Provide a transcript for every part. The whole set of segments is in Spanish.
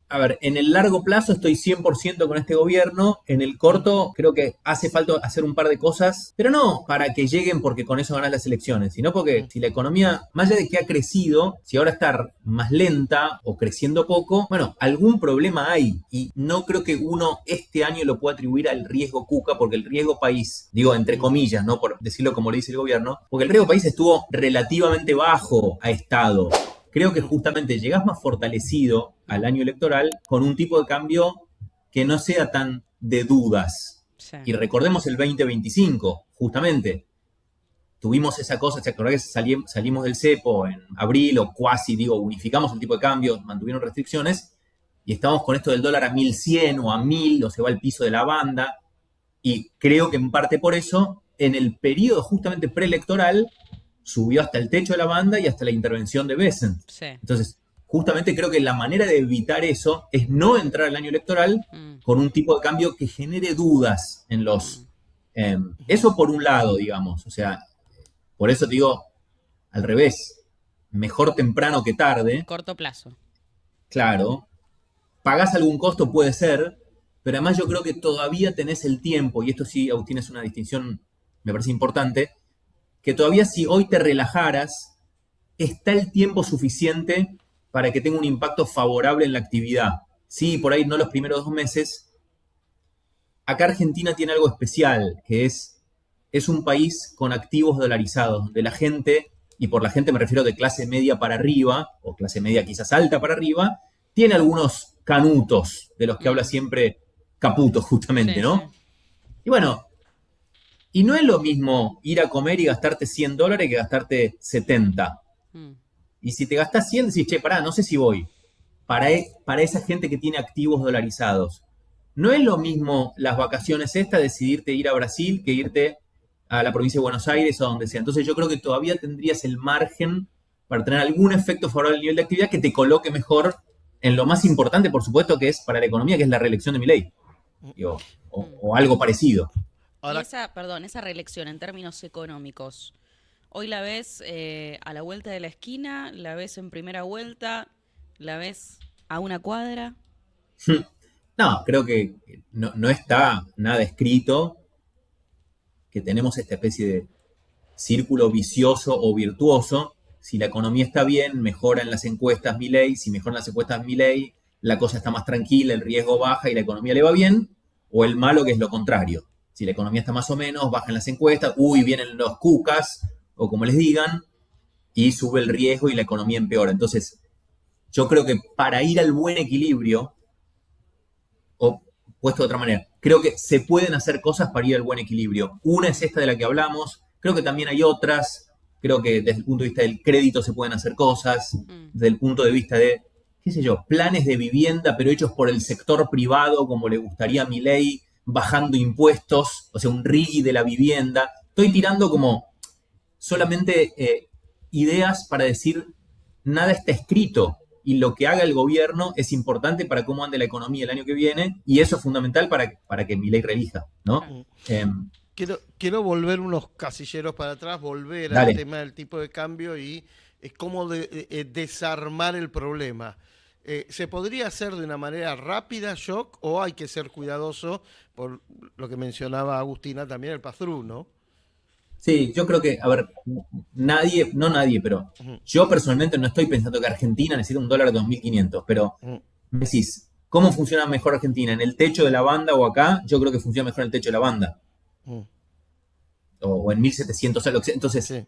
A ver, en el largo plazo estoy 100% con este gobierno, en el corto creo que hace falta hacer un par de cosas, pero no para que lleguen porque con eso ganas las elecciones, sino porque si la economía, más allá de que ha crecido, si ahora está más lenta o creciendo poco, bueno, algún problema hay y no creo que uno este año lo pueda atribuir al riesgo Cuca porque el riesgo país, digo entre comillas, no por decirlo como le dice el gobierno, porque el riesgo país estuvo relativamente bajo a estado. Creo que justamente llegás más fortalecido al año electoral con un tipo de cambio que no sea tan de dudas. Sí. Y recordemos el 2025, justamente. Tuvimos esa cosa, ¿se acuerdan que salimos del cepo en abril o cuasi, digo, unificamos el tipo de cambio, mantuvieron restricciones y estamos con esto del dólar a 1100 o a 1000 o se va al piso de la banda. Y creo que en parte por eso, en el periodo justamente preelectoral, subió hasta el techo de la banda y hasta la intervención de Bessent. Sí. Entonces, justamente creo que la manera de evitar eso es no entrar al año electoral Mm, con un tipo de cambio que genere dudas en mm. los... eso por un lado, digamos. O sea, por eso te digo, al revés, mejor temprano que tarde, Corto plazo. claro. ¿Pagás algún costo? Puede ser, pero además yo creo que todavía tenés el tiempo, y esto sí, Agustín, es una distinción, me parece importante, que todavía si hoy te relajaras, está el tiempo suficiente para que tenga un impacto favorable en la actividad. Sí, por ahí no los primeros 2 meses. Acá Argentina tiene algo especial, que es un país con activos dolarizados, donde la gente, y por la gente me refiero de clase media para arriba, o clase media quizás alta para arriba, tiene algunos canutos de los que habla Mm, siempre Caputo, justamente, sí, sí. ¿no? Y bueno, y no es lo mismo ir a comer y gastarte $100 que gastarte 70. Mm, Y si te gastás 100, decís, che, pará, no sé si voy. Para esa gente que tiene activos dolarizados. No es lo mismo las vacaciones estas, decidirte ir a Brasil que irte a la provincia de Buenos Aires o donde sea. Entonces yo creo que todavía tendrías el margen para tener algún efecto favorable al nivel de actividad que te coloque mejor en lo más importante, por supuesto, que es para la economía, que es la reelección de Milei. Digo, mm. o algo parecido. Y Ahora, esa reelección en términos económicos, hoy la ves a la vuelta de la esquina, la ves en primera vuelta, la ves a una cuadra. No, creo que no está nada escrito, que tenemos esta especie de círculo vicioso o virtuoso. Si la economía está bien, mejora en las encuestas Milei. Si mejora en las encuestas Milei, la cosa está más tranquila, el riesgo baja y la economía le va bien. O el malo, que es lo contrario. Si la economía está más o menos, baja en las encuestas, vienen los cucas, o como les digan, y sube el riesgo y la economía empeora. Entonces, yo creo que para ir al buen equilibrio, o puesto de otra manera, creo que se pueden hacer cosas para ir al buen equilibrio. Una es esta de la que hablamos, creo que también hay otras, creo que desde el punto de vista del crédito se pueden hacer cosas, Mm, desde el punto de vista de, qué sé yo, planes de vivienda, pero hechos por el sector privado, como le gustaría a mi ley, bajando impuestos, o sea, un RIGI de la vivienda. Estoy tirando como solamente ideas para decir, nada está escrito y lo que haga el gobierno es importante para cómo ande la economía el año que viene y eso es fundamental para que mi ley relija, ¿no? claro. Eh, quiero volver unos casilleros para atrás, volver al dale. tema del tipo de cambio y cómo desarmar el problema. ¿Se podría hacer de una manera rápida, shock, o hay que ser cuidadoso por lo que mencionaba Agustina también, el pass-through, ¿no? Sí, yo creo que, a ver, nadie, no nadie, pero Ujú, yo personalmente no estoy pensando que Argentina necesita un dólar de 2.500, pero ujú, me decís, ¿cómo funciona mejor Argentina? ¿En el techo de la banda o acá? Yo creo que funciona mejor en el techo de la banda, ujú. o en 1.700, algo. Entonces, Sí.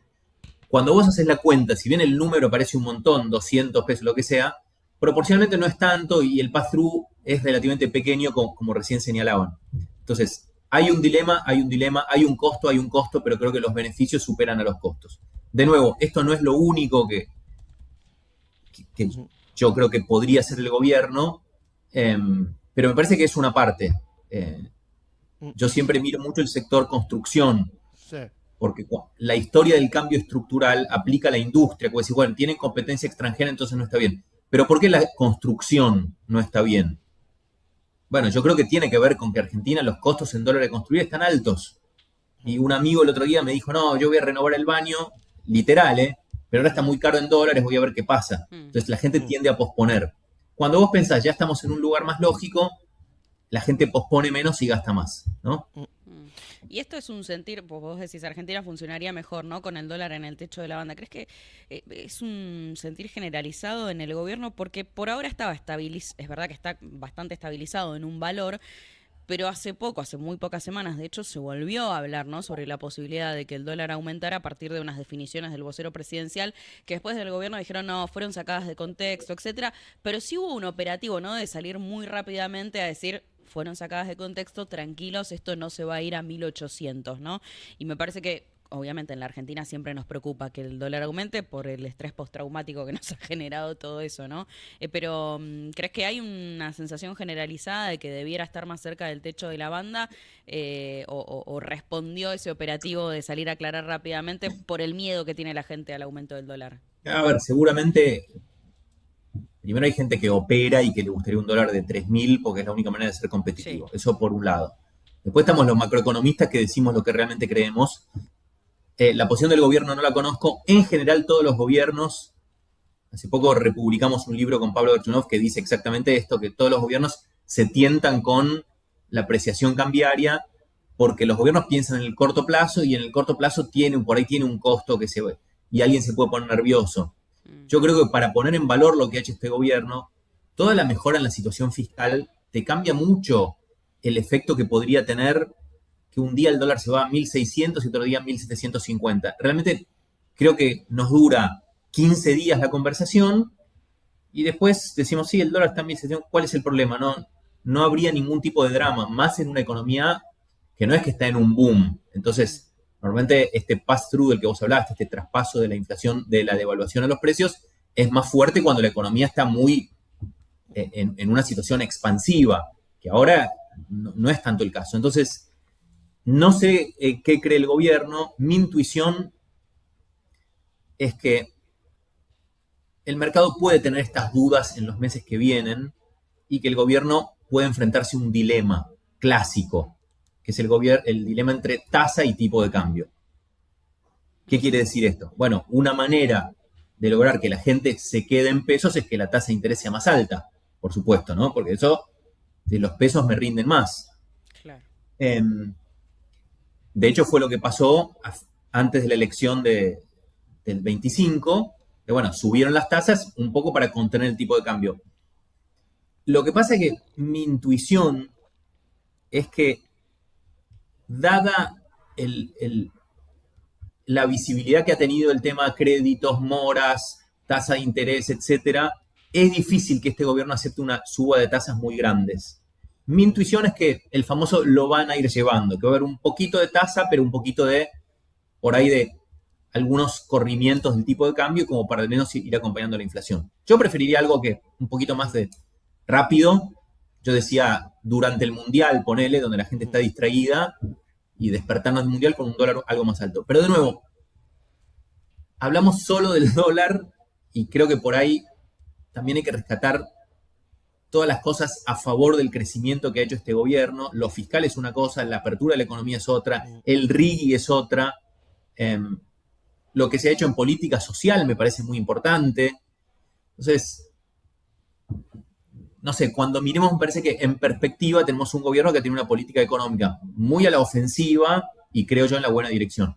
cuando vos haces la cuenta, si bien el número parece un montón, 200 pesos, lo que sea, proporcionalmente no es tanto y el pass-through es relativamente pequeño, como recién señalaban. Entonces, hay un costo, pero creo que los beneficios superan a los costos. De nuevo, esto no es lo único que Ujú, yo creo que podría hacer el gobierno, pero me parece que es una parte. ujú. Yo siempre miro mucho el sector construcción, Sí. porque la historia del cambio estructural aplica a la industria, como decir, bueno, tienen competencia extranjera, entonces no está bien. Pero ¿por qué la construcción no está bien? Bueno, yo creo que tiene que ver con que Argentina los costos en dólares de construir están altos. Y un amigo el otro día me dijo, no, yo voy a renovar el baño, literal, ¿eh? Pero ahora está muy caro en dólares, voy a ver qué pasa. Mm, Entonces la gente Ujú, tiende a posponer. cuando vos pensás, ya estamos en un lugar más lógico, la gente pospone menos y gasta más, ¿no? Mm. Y esto es un sentir, pues vos decís, Argentina funcionaría mejor, ¿no? Con el dólar en el techo de la banda. ¿Crees que es un sentir generalizado en el gobierno? Porque por ahora estaba estabilizado, es verdad que está bastante estabilizado en un valor, pero hace poco, hace muy pocas semanas, de hecho, se volvió a hablar, ¿no? Sobre la posibilidad de que el dólar aumentara a partir de unas definiciones del vocero presidencial, que después del gobierno dijeron, no, fueron sacadas de contexto, etcétera. Pero sí hubo un operativo, ¿no? De salir muy rápidamente a decir, fueron sacadas de contexto, tranquilos, esto no se va a ir a 1800, ¿no? Y me parece que obviamente en la Argentina siempre nos preocupa que el dólar aumente por el estrés postraumático que nos ha generado todo eso, ¿no? Pero ¿crees que hay una sensación generalizada de que debiera estar más cerca del techo de la banda o respondió ese operativo de salir a aclarar rápidamente por el miedo que tiene la gente al aumento del dólar? A ver, seguramente, primero hay gente que opera y que le gustaría un dólar de 3.000 porque es la única manera de ser Sí. competitivo. Eso por un lado. Después estamos los macroeconomistas que decimos lo que realmente creemos. La posición del gobierno no la conozco. En general, todos los gobiernos, hace poco republicamos un libro con Pablo Berchunov que dice exactamente esto, que todos los gobiernos se tientan con la apreciación cambiaria porque los gobiernos piensan en el corto plazo y en el corto plazo por ahí tiene un costo y alguien se puede poner nervioso. Mm. Yo creo que para poner en valor lo que ha hecho este gobierno, toda la mejora en la situación fiscal te cambia mucho el efecto que podría tener que un día el dólar se va a 1.600 y otro día a 1.750. Realmente creo que nos dura 15 días la conversación y después decimos, sí, el dólar está en 1.600, ¿cuál es el problema? No habría ningún tipo de drama, más en una economía que no es que está en un boom. Entonces, normalmente este pass-through del que vos hablaste, este traspaso de la inflación, de la devaluación a los precios, es más fuerte cuando la economía está muy en una situación expansiva, que ahora no es tanto el caso. Entonces, no sé qué cree el gobierno. Mi intuición es que el mercado puede tener estas dudas en los meses que vienen y que el gobierno puede enfrentarse a un dilema clásico, que es el dilema entre tasa y tipo de cambio. ¿Qué quiere decir esto? Bueno, una manera de lograr que la gente se quede en pesos es que la tasa de interés sea más alta, por supuesto, ¿no? Porque eso, de los pesos me rinden más. Claro. De hecho, fue lo que pasó antes de la elección del 25, que bueno, subieron las tasas un poco para contener el tipo de cambio. Lo que pasa es que mi intuición es que, dada la visibilidad que ha tenido el tema créditos, moras, tasa de interés, etcétera, es difícil que este gobierno acepte una suba de tasas muy grandes. Mi intuición es que el famoso lo van a ir llevando, que va a haber un poquito de tasa, pero un poquito por ahí de algunos corrimientos del tipo de cambio como para al menos ir acompañando la inflación. Yo preferiría algo que un poquito más de rápido. Yo decía, durante el Mundial, ponele, donde la gente está distraída y despertarnos del Mundial con un dólar algo más alto. Pero de nuevo, hablamos solo del dólar y creo que por ahí también hay que rescatar todas las cosas a favor del crecimiento que ha hecho este gobierno. Lo fiscal es una cosa, la apertura de la economía es otra, el RIGI es otra. Lo que se ha hecho en política social me parece muy importante. Entonces, no sé, cuando miremos me parece que en perspectiva tenemos un gobierno que tiene una política económica muy a la ofensiva y creo yo en la buena dirección.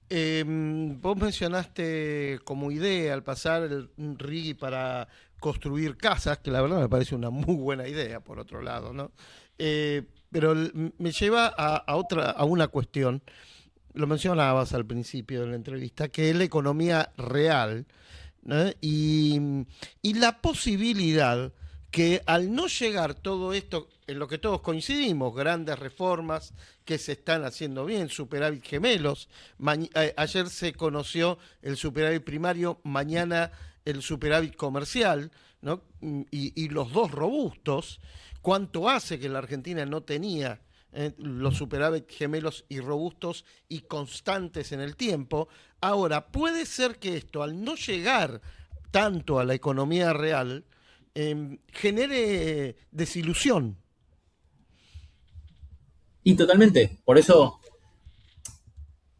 Vos mencionaste como idea al pasar el RIGI para construir casas, que la verdad me parece una muy buena idea, por otro lado, ¿no? Pero me lleva a una cuestión, lo mencionabas al principio de la entrevista, que es la economía real, ¿no? Y la posibilidad que al no llegar todo esto, en lo que todos coincidimos, grandes reformas que se están haciendo bien, superávit gemelos, ayer se conoció el superávit primario, mañana el superávit comercial, ¿no? Y los dos robustos, ¿cuánto hace que la Argentina no tenía los superávit gemelos y robustos y constantes en el tiempo? Ahora, puede ser que esto, al no llegar tanto a la economía real, genere desilusión. Y totalmente, por eso,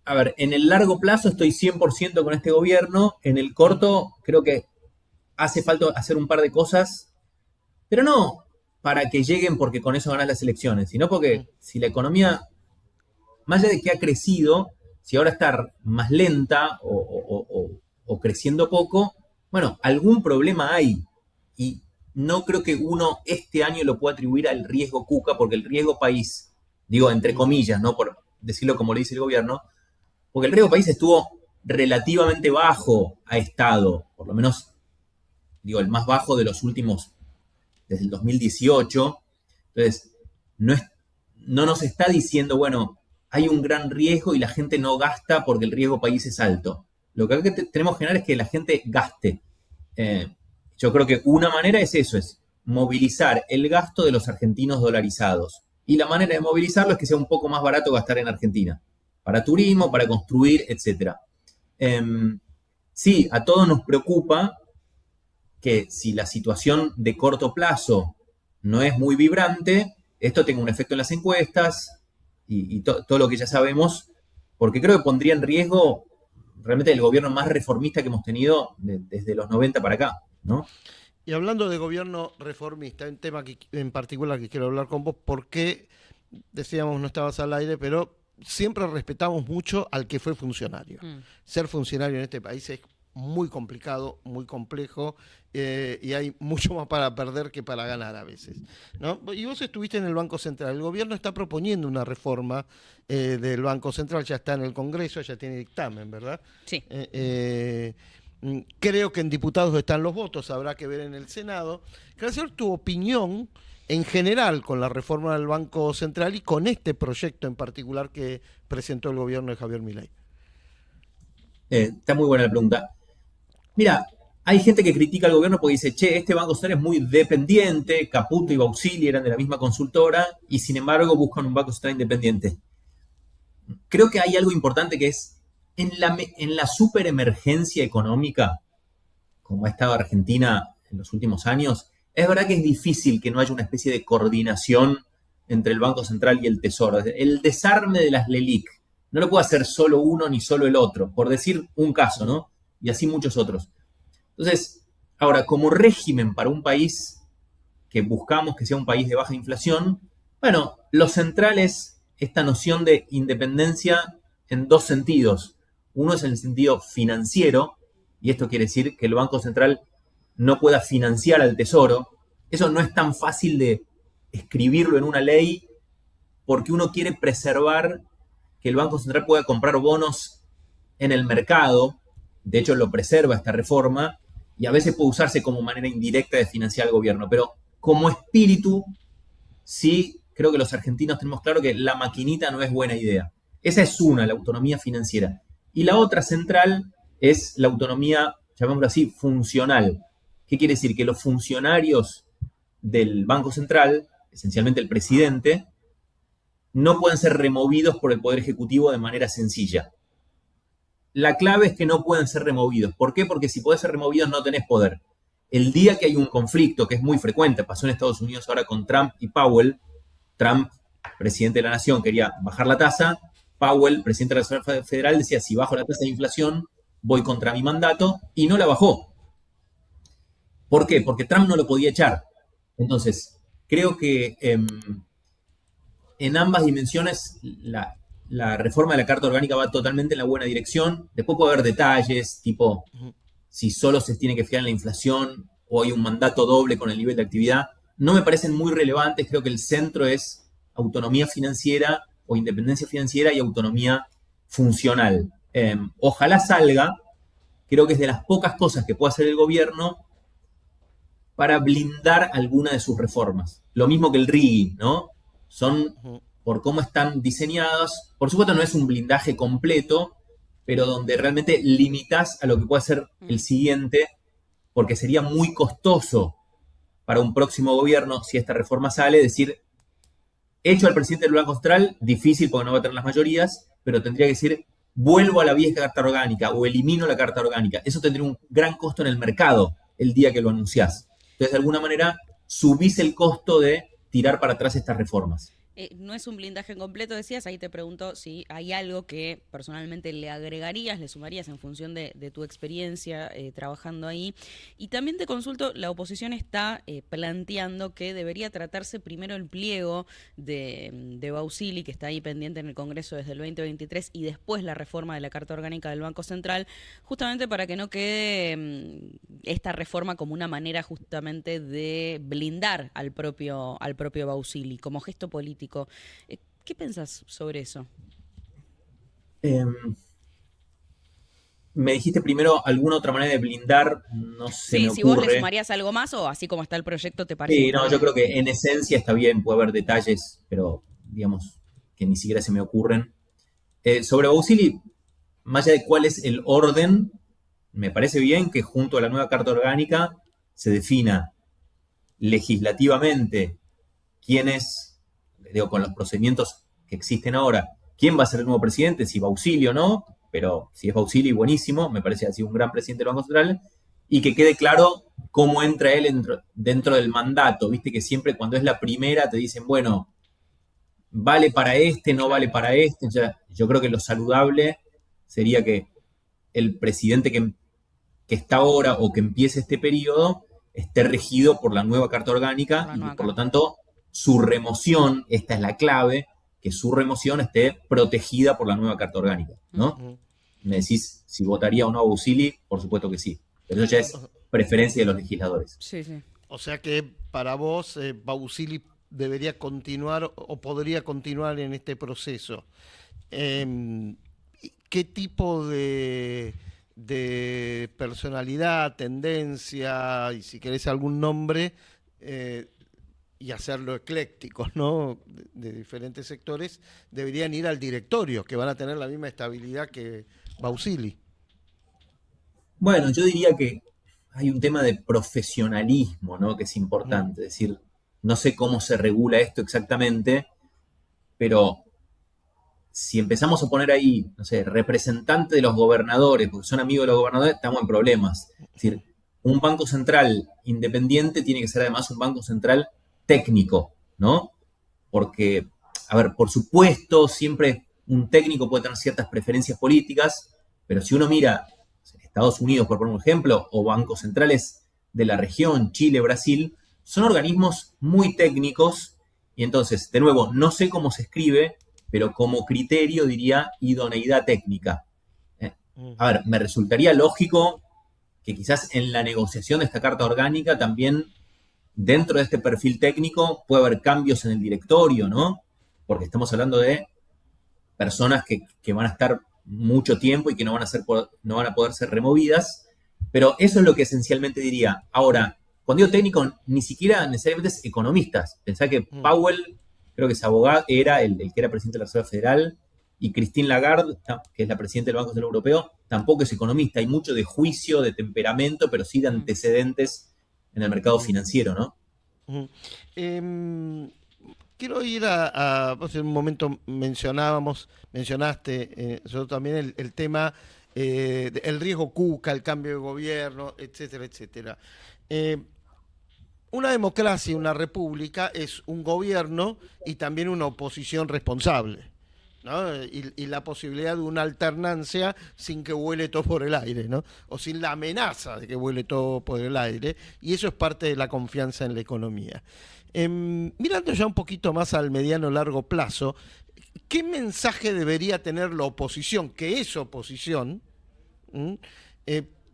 a ver, en el largo plazo estoy 100% con este gobierno, en el corto creo que hace falta hacer un par de cosas Pero no para que lleguen porque con eso ganan las elecciones, sino porque si la economía, más allá de que ha crecido, si ahora está más lenta o creciendo poco, bueno, algún problema hay. Y no creo que uno este año lo pueda atribuir al riesgo Cuca, porque el riesgo país, digo entre comillas, no por decirlo como le dice el gobierno, porque el riesgo país estuvo relativamente bajo, ha estado, por lo menos, digo, el más bajo de los últimos, desde el 2018. Entonces, no, no nos está diciendo, bueno, hay un gran riesgo y la gente no gasta porque el riesgo país es alto. Lo que tenemos que generar es que la gente gaste. Yo creo que una manera es eso, es movilizar el gasto de los argentinos dolarizados. Y la manera de movilizarlo es que sea un poco más barato gastar en Argentina. Para turismo, para construir, etc. Sí, a todos nos preocupa que si la situación de corto plazo no es muy vibrante, esto tenga un efecto en las encuestas y todo lo que ya sabemos, porque creo que pondría en riesgo realmente el gobierno más reformista que hemos tenido desde los 90 para acá, ¿no? Y hablando de gobierno reformista, hay un tema en particular que quiero hablar con vos, porque decíamos no estabas al aire, pero siempre respetamos mucho al que fue funcionario. Ser funcionario en este país es muy complicado, muy complejo, y hay mucho más para perder que para ganar a veces, ¿no? Y vos estuviste en el Banco Central. El gobierno está proponiendo una reforma del Banco Central, ya está en el Congreso, ya tiene dictamen, ¿verdad? Sí. Creo que en diputados están los votos, habrá que ver en el Senado. Quiero saber tu opinión en general con la reforma del Banco Central y con este proyecto en particular que presentó el gobierno de Javier Milei. Está muy buena la pregunta. Mira, hay gente que critica al gobierno porque dice, che, este Banco Central es muy dependiente, Caputo y Bauxili eran de la misma consultora y sin embargo buscan un Banco Central independiente. Creo que hay algo importante que es, en la superemergencia económica, como ha estado Argentina en los últimos años, es verdad que es difícil que no haya una especie de coordinación entre el Banco Central y el Tesoro. El desarme de las LELIC no lo puede hacer solo uno ni solo el otro, por decir un caso, ¿no? Y así muchos otros. Entonces, ahora, como régimen para un país que buscamos que sea un país de baja inflación, bueno, lo central es esta noción de independencia en dos sentidos. Uno es en el sentido financiero, y esto quiere decir que el Banco Central no pueda financiar al Tesoro. Eso no es tan fácil de escribirlo en una ley porque uno quiere preservar que el Banco Central pueda comprar bonos en el mercado. De hecho, lo preserva esta reforma y a veces puede usarse como manera indirecta de financiar al gobierno. Pero como espíritu, sí creo que los argentinos tenemos claro que la maquinita no es buena idea. Esa es una, la autonomía financiera. Y la otra central es la autonomía, llamémoslo así, funcional. ¿Qué quiere decir? Que los funcionarios del Banco Central, esencialmente el presidente, no pueden ser removidos por el Poder Ejecutivo de manera sencilla. La clave es que no pueden ser removidos. ¿Por qué? Porque si podés ser removidos no tenés poder. El día que hay un conflicto, que es muy frecuente, pasó en Estados Unidos ahora con Trump y Powell. Trump, presidente de la nación, quería bajar la tasa. Powell, presidente de la Reserva Federal, decía, si bajo la tasa de inflación, voy contra mi mandato, y no la bajó. ¿Por qué? Porque Trump no lo podía echar. Entonces, creo que en ambas dimensiones la reforma de la Carta Orgánica va totalmente en la buena dirección. Después puede haber detalles, tipo si solo se tiene que fijar en la inflación o hay un mandato doble con el nivel de actividad. No me parecen muy relevantes. Creo que el centro es autonomía financiera o independencia financiera y autonomía funcional. Ojalá salga. Creo que es de las pocas cosas que puede hacer el gobierno para blindar alguna de sus reformas. Lo mismo que el rigging, ¿no? Son, por cómo están diseñadas, por supuesto no es un blindaje completo, pero donde realmente limitas a lo que puede ser el siguiente, porque sería muy costoso para un próximo gobierno, si esta reforma sale, decir, hecho al presidente del Banco Central, difícil porque no va a tener las mayorías, pero tendría que decir, vuelvo a la vieja Carta Orgánica o elimino la Carta Orgánica. Eso tendría un gran costo en el mercado el día que lo anunciás. Entonces, de alguna manera, subís el costo de tirar para atrás estas reformas. No es un blindaje completo, decías, ahí te pregunto si hay algo que personalmente le agregarías, le sumarías en función de tu experiencia trabajando ahí. Y también te consulto, la oposición está planteando que debería tratarse primero el pliego de Bausili, que está ahí pendiente en el Congreso desde el 2023, y después la reforma de la Carta Orgánica del Banco Central, justamente para que no quede esta reforma como una manera justamente de blindar al propio Bausili, como gesto político. ¿Qué pensás sobre eso? Eh, Me dijiste primero alguna otra manera de blindar, no se me Sí, si vos le ocurre. sumarías algo más o así como está el proyecto, ¿te parece que Sí, está no, yo bien? creo que en esencia está bien, puede haber detalles, pero digamos que ni siquiera se me ocurren. Sobre Bausili, más allá de cuál es el orden, me parece bien que junto a la nueva Carta Orgánica se defina legislativamente quién es, digo, con los procedimientos que existen ahora, quién va a ser el nuevo presidente, si Bausili o no, pero si es Bausili, buenísimo, me parece que ha sido un gran presidente del Banco Central, y que quede claro cómo entra él dentro del mandato, viste que siempre cuando es la primera te dicen, bueno, vale para este, no vale Claro. para este, o sea, yo creo que lo saludable sería que el presidente que está ahora o que empiece este periodo esté regido por la nueva Carta Por Orgánica la y que nueva por lo carta. tanto su remoción, esta es la clave, que su remoción esté protegida por la nueva Carta Orgánica, Mm. ¿no? Me decís si votaría o no a Busili, por supuesto que sí, pero eso ya es preferencia de los legisladores. Sí, sí. O sea que para vos, Bausili debería continuar o podría continuar en este proceso. Em, ¿Qué tipo de personalidad, tendencia, y si querés algún nombre, eh, y hacerlo eclécticos, ¿no? De diferentes sectores, deberían ir al directorio, que van a tener la misma estabilidad que Bausili? Bueno, yo diría que hay un tema de profesionalismo, ¿no? Que es Mm, importante, es decir, no sé cómo se regula esto exactamente, pero si empezamos a poner ahí, no sé, representante de los gobernadores, porque son amigos de los gobernadores, estamos en problemas. Es decir, un banco central independiente tiene que ser además un banco central técnico, ¿no? Porque, a ver, por supuesto, siempre un técnico puede tener ciertas preferencias políticas, pero si uno mira Estados Unidos, por poner un ejemplo, o bancos centrales de la región, Chile, Brasil, son organismos muy técnicos y entonces, de nuevo, no sé cómo se escribe, pero como criterio diría idoneidad técnica. Eh, A ujú, ver, me resultaría lógico que quizás en la negociación de esta carta orgánica también dentro de este perfil técnico puede haber cambios en el directorio, ¿no? Porque estamos hablando de personas que van a estar mucho tiempo y que no van a poder ser removidas, pero eso es lo que esencialmente diría. Ahora, cuando digo técnico, ni siquiera necesariamente es economistas. Pensá que ujú. Powell, creo que es abogado, era el que era presidente de la Reserva Federal, y Christine Lagarde, que es la presidenta del Banco Central Europeo, tampoco es economista. Hay mucho de juicio, de temperamento, pero sí de Mm. antecedentes en el mercado Ujú, financiero, ¿no? ujú. Em, Quiero ir vos en un momento mencionaste, yo también el tema, el riesgo Cuca, el cambio de gobierno, etcétera, etcétera. Eh, una democracia, una república es un gobierno y también una oposición responsable, ¿no? Y la posibilidad de una alternancia sin que vuele todo por el aire, ¿no? O sin la amenaza de que vuele todo por el aire. Y eso es parte de la confianza en la economía. Mirando ya un poquito más al mediano largo plazo, ¿qué mensaje debería tener la oposición, que es oposición, ¿m?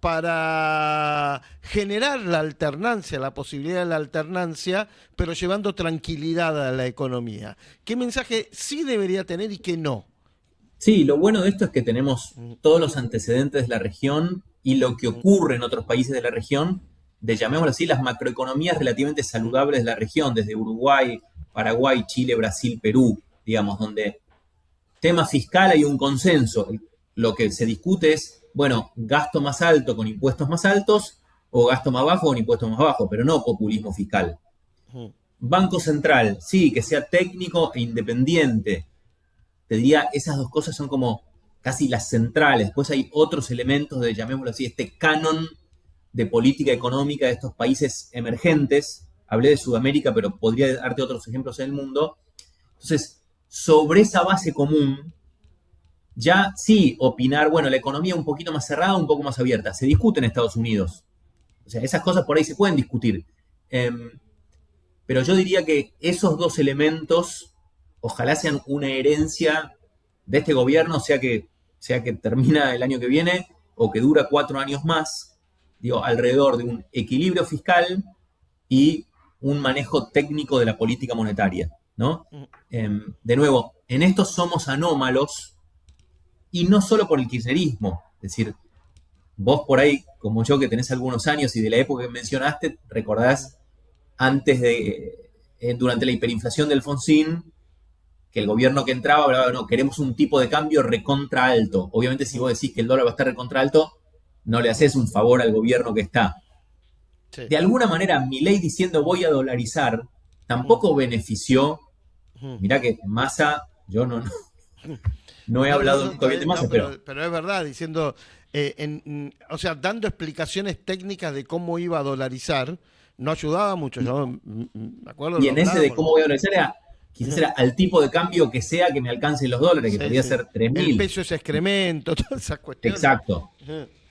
Para generar la alternancia, la posibilidad de la alternancia, pero llevando tranquilidad a la economía? ¿Qué mensaje sí debería tener y qué no? Sí, lo bueno de esto es que tenemos Mm, todos los antecedentes de la región y lo que mm, ocurre en otros países de la región, de llamémoslo así, las macroeconomías relativamente mm, saludables de la región, desde Uruguay, Paraguay, Chile, Brasil, Perú, digamos, donde tema fiscal hay un consenso. Lo que se discute es, bueno, gasto más alto con impuestos más altos o gasto más bajo con impuestos más bajos, pero no populismo fiscal. mm, Banco Central, sí, que sea técnico e independiente, te diría, esas dos cosas son como casi las centrales. Después hay otros elementos de, llamémoslo así, este canon de política mm, económica de estos países emergentes. Hablé de Sudamérica, pero podría darte otros ejemplos en el mundo. Entonces, sobre esa base común, ya sí opinar, bueno, la economía un poquito más cerrada, un poco más abierta, se discute en Estados Unidos. O sea, esas cosas por ahí se pueden discutir. Pero yo diría que esos dos elementos, ojalá sean una herencia de este gobierno, sea que termina el año que viene o que dura 4 años más, digo, alrededor de un equilibrio fiscal y un manejo técnico de la política monetaria, ¿no? De nuevo, en esto somos anómalos y no solo por el kirchnerismo, es decir, vos por ahí, como yo que tenés algunos años y de la época que mencionaste, recordás durante la hiperinflación de Alfonsín, que el gobierno que entraba hablaba, no, queremos un tipo de cambio recontra alto. Obviamente si vos decís que el dólar va a estar recontra alto, no le haces un favor al gobierno que está. Sí. De alguna manera, Milei diciendo voy a dolarizar, tampoco benefició. Mirá que Massa, yo no he hablado nunca bien de Massa, pero es verdad, diciendo, o sea, dando explicaciones técnicas de cómo iba a dolarizar, no ayudaba mucho. Yo me acuerdo. Y en ese de cómo voy a dolarizar quizás era al tipo de cambio que sea que me alcancen los dólares, que podía ser 3.000. El peso es excremento, todas esas cuestiones. Exacto.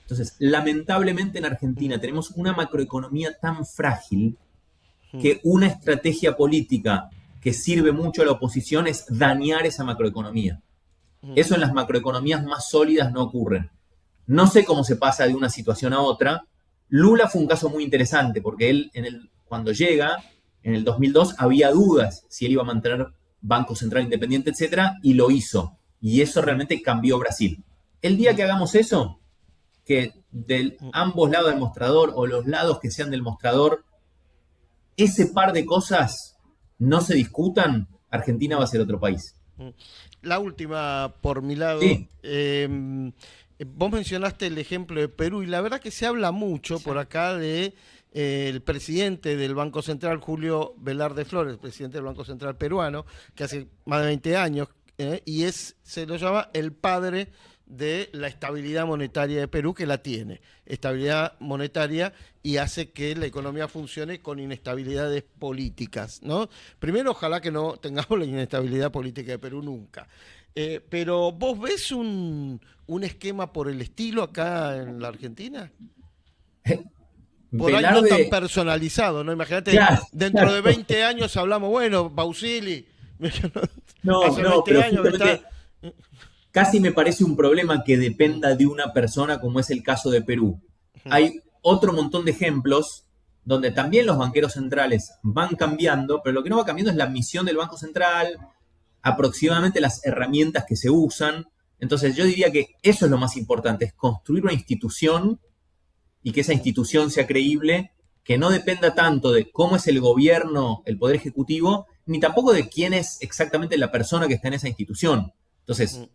Entonces, lamentablemente en Argentina tenemos una macroeconomía tan frágil que una estrategia política que sirve mucho a la oposición es dañar esa macroeconomía. Eso en las macroeconomías más sólidas no ocurre. No sé cómo se pasa de una situación a otra. Lula fue un caso muy interesante porque él, cuando llega, en el 2002, había dudas si él iba a mantener Banco Central Independiente, etcétera, y lo hizo. Y eso realmente cambió Brasil. El día que hagamos eso, que de ambos lados del mostrador o los lados que sean del mostrador, ese par de cosas no se discutan, Argentina va a ser otro país. La última por mi lado. Sí. Vos mencionaste el ejemplo de Perú y la verdad que se habla mucho por acá de el presidente del Banco Central, Julio Velarde Flores, presidente del Banco Central peruano, que hace más de 20 años, y se lo llama el padre de la estabilidad monetaria de Perú, que la tiene. Estabilidad monetaria y hace que la economía funcione con inestabilidades políticas, ¿no? Primero, ojalá que no tengamos la inestabilidad política de Perú nunca. Pero ¿vos ves un esquema por el estilo acá en la Argentina? Por ahí no tan personalizado, ¿no? Imagínate, claro, dentro de 20 años hablamos, bueno, Bausili. Hace 20 años que está... Casi me parece un problema que dependa de una persona, como es el caso de Perú. Hay otro montón de ejemplos donde también los banqueros centrales van cambiando, pero lo que no va cambiando es la misión del Banco Central, aproximadamente las herramientas que se usan. Entonces yo diría que eso es lo más importante, es construir una institución y que esa institución sea creíble, que no dependa tanto de cómo es el gobierno, el poder ejecutivo, ni tampoco de quién es exactamente la persona que está en esa institución. Entonces,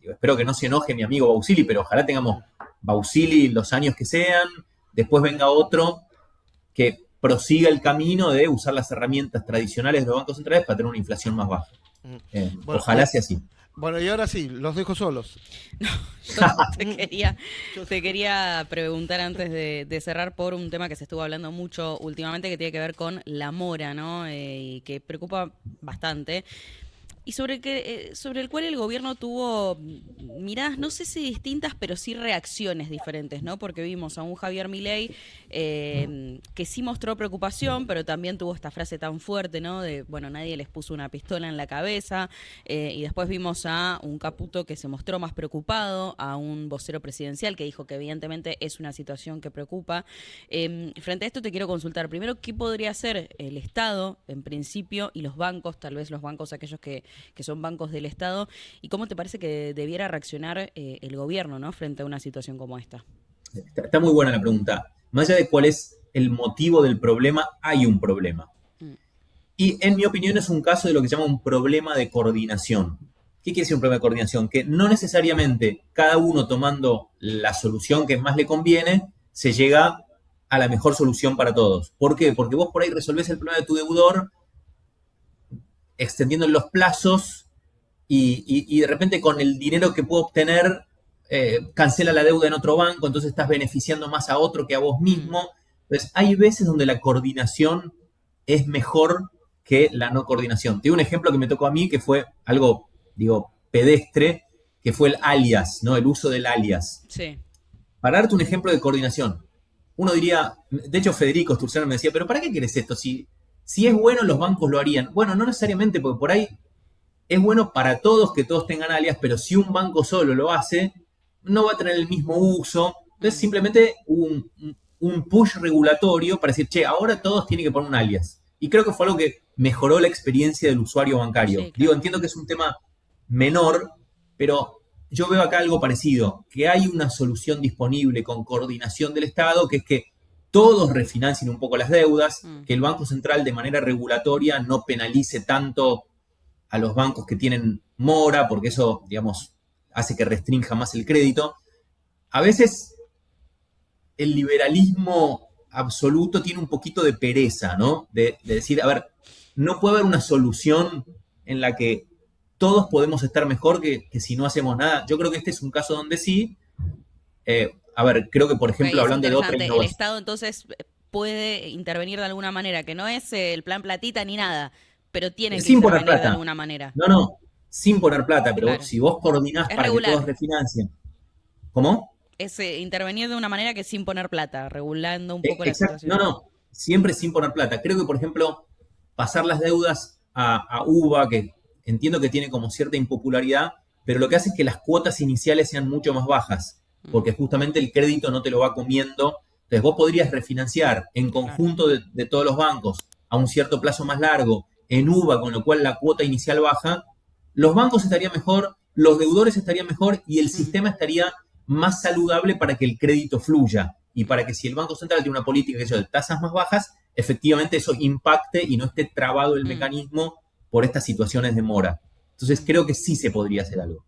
espero que no se enoje mi amigo Bausili, pero ojalá tengamos Bausili los años que sean, después venga otro que prosiga el camino de usar las herramientas tradicionales de los bancos centrales para tener una inflación más baja. Ojalá sea así. Bueno, y ahora sí, los dejo solos. No, yo te quería preguntar antes de cerrar por un tema que se estuvo hablando mucho últimamente, que tiene que ver con la mora, ¿no? Y que preocupa bastante. Y sobre el cual el gobierno tuvo miradas, no sé si distintas, pero sí reacciones diferentes, ¿no? Porque vimos a un Javier Milei que sí mostró preocupación, pero también tuvo esta frase tan fuerte, ¿no? De, bueno, nadie les puso una pistola en la cabeza. Y después vimos a un Caputo que se mostró más preocupado, a un vocero presidencial que dijo que evidentemente es una situación que preocupa. Frente a esto te quiero consultar, primero, ¿qué podría hacer el Estado, en principio, y los bancos, tal vez los bancos aquellos que son bancos del Estado, y cómo te parece que debiera reaccionar el gobierno, ¿no? Frente a una situación como esta? Está muy buena la pregunta. Más allá de cuál es el motivo del problema, hay un problema. Y en mi opinión es un caso de lo que se llama un problema de coordinación. ¿Qué quiere decir un problema de coordinación? Que no necesariamente cada uno tomando la solución que más le conviene, se llega a la mejor solución para todos. ¿Por qué? Porque vos por ahí resolvés el problema de tu deudor extendiendo los plazos y de repente con el dinero que puedo obtener cancela la deuda en otro banco, entonces estás beneficiando más a otro que a vos mismo. Entonces hay veces donde la coordinación es mejor que la no coordinación. Te doy un ejemplo que me tocó a mí, que fue algo, digo, pedestre, que fue el alias, ¿no? El uso del alias. Sí. Para darte un ejemplo de coordinación, uno diría, de hecho Federico Sturzenegger me decía, pero ¿para qué querés esto? Si es bueno, los bancos lo harían. Bueno, no necesariamente, porque por ahí es bueno para todos que todos tengan alias, pero si un banco solo lo hace, no va a tener el mismo uso. Entonces simplemente un push regulatorio para decir, che, ahora todos tienen que poner un alias. Y creo que fue algo que mejoró la experiencia del usuario bancario. Sí, claro. Digo, entiendo que es un tema menor, pero yo veo acá algo parecido, que hay una solución disponible con coordinación del Estado, que es que todos refinancien un poco las deudas, que el Banco Central de manera regulatoria no penalice tanto a los bancos que tienen mora, porque eso, digamos, hace que restrinja más el crédito. A veces el liberalismo absoluto tiene un poquito de pereza, ¿no? De decir, a ver, no puede haber una solución en la que todos podemos estar mejor que si no hacemos nada. Yo creo que este es un caso donde sí. A ver, creo que, por ejemplo, hablando de otra innovación. El Estado entonces puede intervenir de alguna manera, que no es el plan platita ni nada, pero tiene que sin poner intervenir plata de alguna manera. No, sin poner plata, pero Claro. si vos coordinás Es para regular. que todos refinancien. ¿Cómo? Es intervenir de una manera que sin poner plata, regulando un poco la Exacto. situación. No, siempre sin poner plata. Creo que, por ejemplo, pasar las deudas a UVA, que entiendo que tiene como cierta impopularidad, pero lo que hace es que las cuotas iniciales sean mucho más bajas, porque justamente el crédito no te lo va comiendo. Entonces vos podrías refinanciar en conjunto de todos los bancos a un cierto plazo más largo, en UVA, con lo cual la cuota inicial baja, los bancos estarían mejor, los deudores estarían mejor y el sistema estaría más saludable para que el crédito fluya y para que si el Banco Central tiene una política de tasas más bajas, efectivamente eso impacte y no esté trabado el mecanismo por estas situaciones de mora. Entonces creo que sí se podría hacer algo.